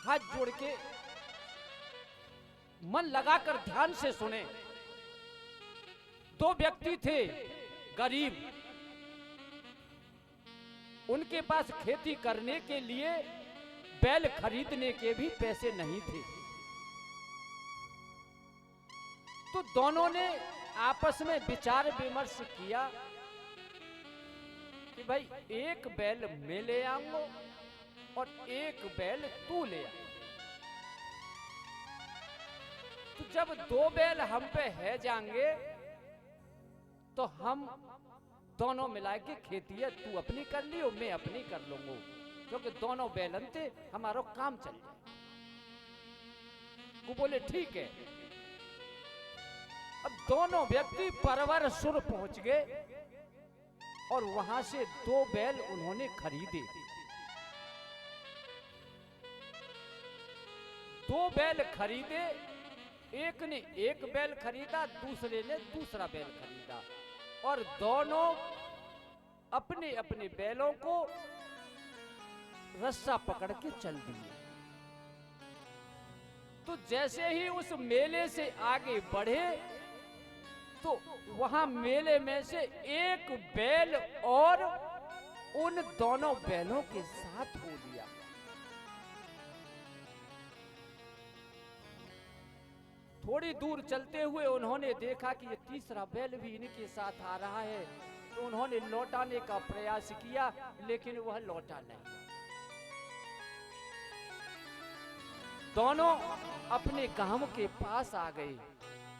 हाथ जोड़ के मन लगाकर ध्यान से सुने। दो व्यक्ति थे गरीब, उनके पास खेती करने के लिए बैल खरीदने के भी पैसे नहीं थे। तो दोनों ने आपस में विचार विमर्श किया कि भाई एक बैल मैं ले आऊंगा और एक बैल तू ले आ। तो जब दो बैल हम पे है जाएंगे तो हम दोनों मिला के खेती है, तू अपनी कर ली और मैं अपनी कर लूंगा, क्योंकि दोनों बैलन थे, हमारा काम चल जाए। वो बोले ठीक है। अब दोनों व्यक्ति परवर सुर पहुंच गए और वहां से दो बैल उन्होंने खरीदे। दो बैल खरीदे, एक ने एक बैल खरीदा, दूसरे ने दूसरा बैल खरीदा, और दोनों अपने अपने बैलों को रस्सा पकड़ के चल दिए। तो जैसे ही उस मेले से आगे बढ़े तो वहां मेले में से एक बैल और उन दोनों बैलों के साथ हो लिया। थोड़ी दूर चलते हुए उन्होंने देखा कि ये तीसरा बैल भी इनके साथ आ रहा है, तो उन्होंने लौटाने का प्रयास किया, लेकिन वह लौटा नहीं। दोनों अपने गांव के पास आ गए।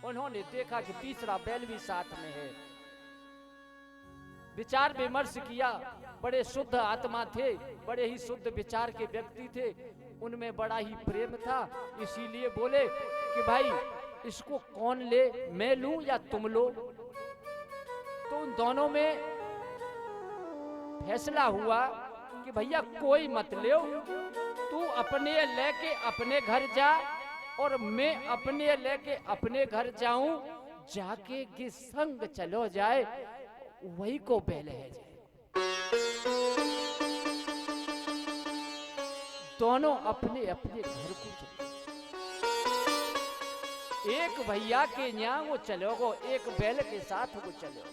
उन्होंने देखा कि तीसरा बैल भी साथ में है। विचार विमर्श किया। बड़े शुद्ध आत्मा थे, बड़े ही शुद्ध विचार के व्यक्ति थे, उनमें बड़ा ही प्रेम था। इसीलिए बोले कि भाई इसको कौन ले, मैं लूं या तुम लो। तो उन दोनों में फैसला हुआ कि भैया कोई मत ले, तू अपने लेके अपने घर जा और मैं अपने लेके अपने घर जाऊं, जाके के संग चलो जाए, वही को बैल है जाए। दोनों अपने अपने घर को चले। एक भैया के यहाँ वो चलोगो, एक बैल के साथ वो चलो।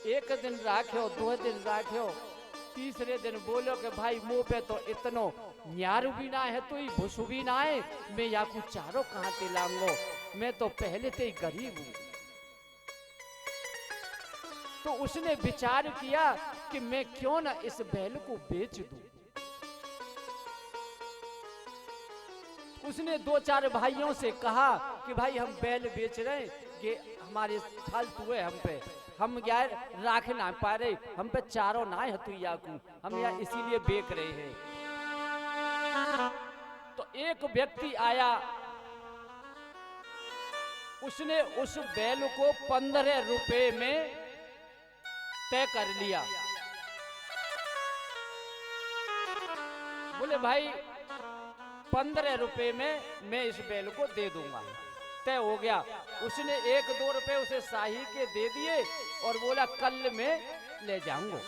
एक दिन राख्यो, दो दिन राख्यो, तीसरे दिन बोलो कि भाई मुंह पे तो इतनो न्यारू भी ना है, तो ही भुसु भी ना है, मैं या कुछ चारों कहां ते लाऊंगो, मैं तो पहले से ही गरीब हूं। तो उसने विचार किया कि मैं क्यों ना इस बैल को बेच दूं। उसने दो चार भाइयों से कहा कि भाई हम बैल बेच रहे हैं, ये हमारे फालतू है, हम यार राख ना पा रहे, हम पे चारों ना है तू याकू, हम यार इसीलिए बेच रहे हैं। तो एक व्यक्ति आया, उसने उस बैल को 15 रुपए में तय कर लिया। बोले भाई 15 रुपए में मैं इस बैल को दे दूंगा। तय हो गया। उसने 1-2 रुपए उसे शाही के दे दिए और बोला कल मैं ले जाऊंगा।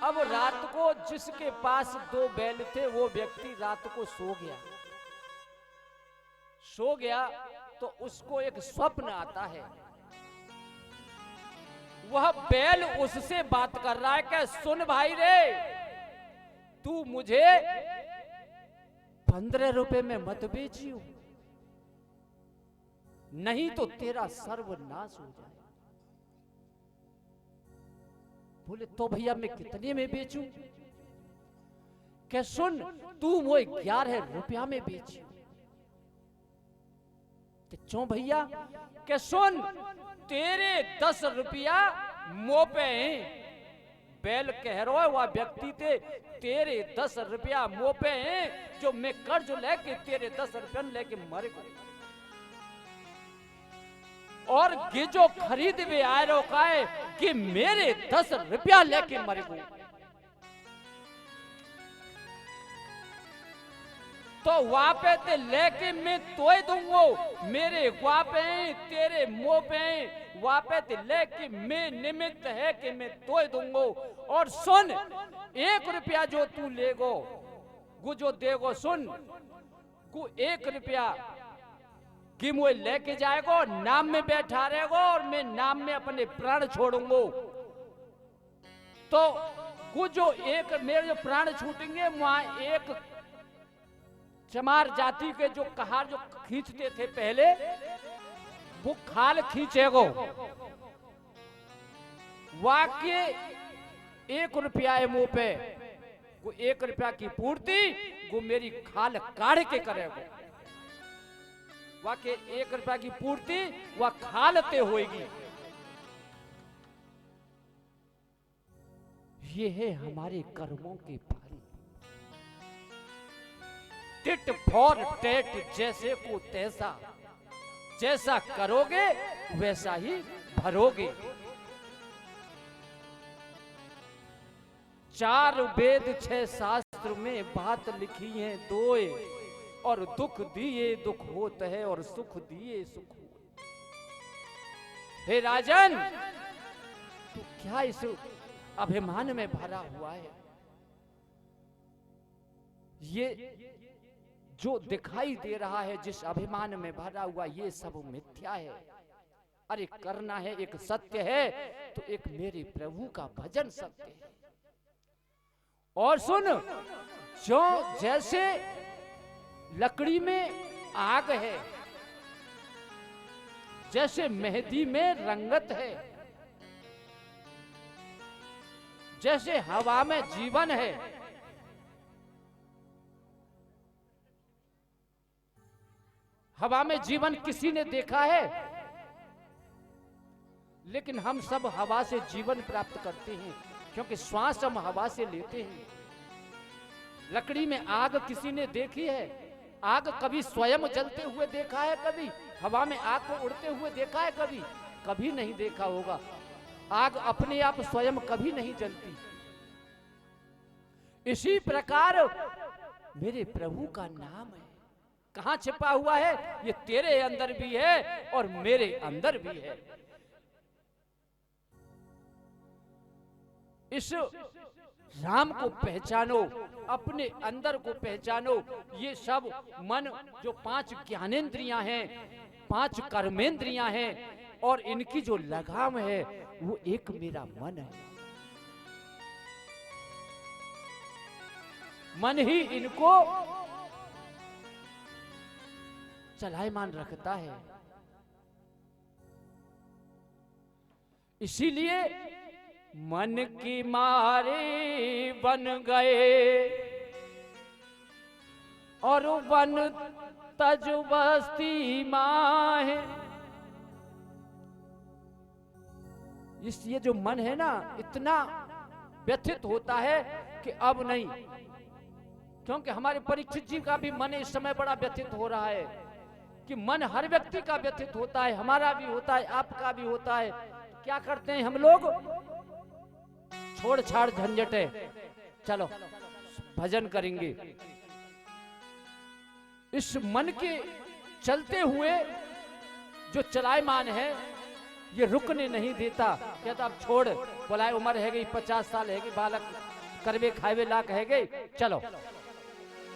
अब रात को जिसके पास 2 बैल थे वो व्यक्ति रात को सो गया तो उसको एक स्वप्न आता है। वह बैल उससे बात कर रहा है कि सुन भाई रे, तू मुझे 15 रुपए में मत बेचियो, नहीं तो तेरा सर्वनाश हो जाए। बोले तो भैया मैं कितने में बेचूं? क्या सुन, तू वो 11 रुपया में बेचियो। क्यों भैया? क्या सुन, तेरे 10 रुपया मुंह पे हैं। बैल कह रहा है वह व्यक्ति थे, तेरे 10 रुपया मुंह पे हैं, जो मैं कर्ज लेके तेरे 10 रुपया लेके मर गए। और ये जो खरीद में आए रोका है कि मेरे 10 रुपया लेके मर गए। तो वापे ते लेके मैं तोय दूंगो, मेरे वापे तेरे मुंह पे वापे ते लेके मैं निमित्त है कि मैं तोय दूंगो। और सुन, 1 रुपया जो तू लेगो, गु जो देगो, सुन गु 1 रुपया कि मुझे लेके जाएगो, नाम में बैठा रहेगो और मैं नाम में अपने प्राण छोड़ूंगो। तो गु जो मेरे जो प्राण छूटेंगे, वहां एक चमार जाति के जो कहार जो खींचते थे पहले, वो खाल खींचेगो। वाक्य 1 रुपया है मुंह पे, वो 1 रुपया की पूर्ति वो मेरी खाल काढ़ के करेगो। वाक्य 1 रुपया की पूर्ति वह खालते होगी। ये है हमारे कर्मों के फल। टिट फॉर टेट, जैसे को तैसा, जैसा करोगे वैसा ही भरोगे। 4 वेद 6 शास्त्र में बात लिखी है दोए, और दुख दिए दुख होत है और सुख दिए सुख होत। हे राजन, तू क्या इस अभिमान में भरा हुआ है? ये जो दिखाई दे रहा है, जिस अभिमान में भरा हुआ, ये सब मिथ्या है। अरे करना है एक सत्य है, तो एक मेरे प्रभु का भजन सत्य है। और सुन, जो जैसे लकड़ी में आग है, जैसे मेहंदी में रंगत है, जैसे हवा में जीवन है, हवा में जीवन किसी ने देखा है? लेकिन हम सब हवा से जीवन प्राप्त करते हैं, क्योंकि श्वास हम हवा से लेते हैं। लकड़ी में आग किसी ने देखी है? आग कभी स्वयं जलते हुए देखा है? कभी हवा में आग को उड़ते हुए देखा है? कभी कभी नहीं देखा होगा। आग अपने आप स्वयं कभी नहीं जलती। इसी प्रकार मेरे प्रभु का नाम है, कहां छिपा हुआ है? ये तेरे अंदर भी है और मेरे अंदर भी है। इस राम को पहचानो, अपने अंदर को पहचानो। ये सब मन, जो 5 ज्ञानेंद्रियां हैं, 5 कर्मेंद्रियां हैं, और इनकी जो लगाम है वो एक मेरा मन है। मन ही इनको चलायमान रखता है। इसीलिए मन की मारे बन गए और वन तज बस्ती माहे। ये जो मन है ना, इतना व्यथित होता है कि अब नहीं, क्योंकि हमारे परीक्षित जी का भी मन इस समय बड़ा व्यथित हो रहा है कि मन हर व्यक्ति का व्यथित होता है, हमारा भी होता है, आपका भी होता है। क्या करते हैं हम लोग? छोड़ छाड़ झंझटे, चलो भजन करेंगे। इस मन के चलते हुए जो चलायमान है, ये रुकने नहीं देता। कहता अब छोड़, बोलाए उम्र है गई, 50 साल है गई, बालक करवे खावे लाख है गई, चलो।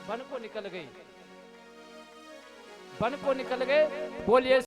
बन को निकल गई, बन को निकल गए। बोलिए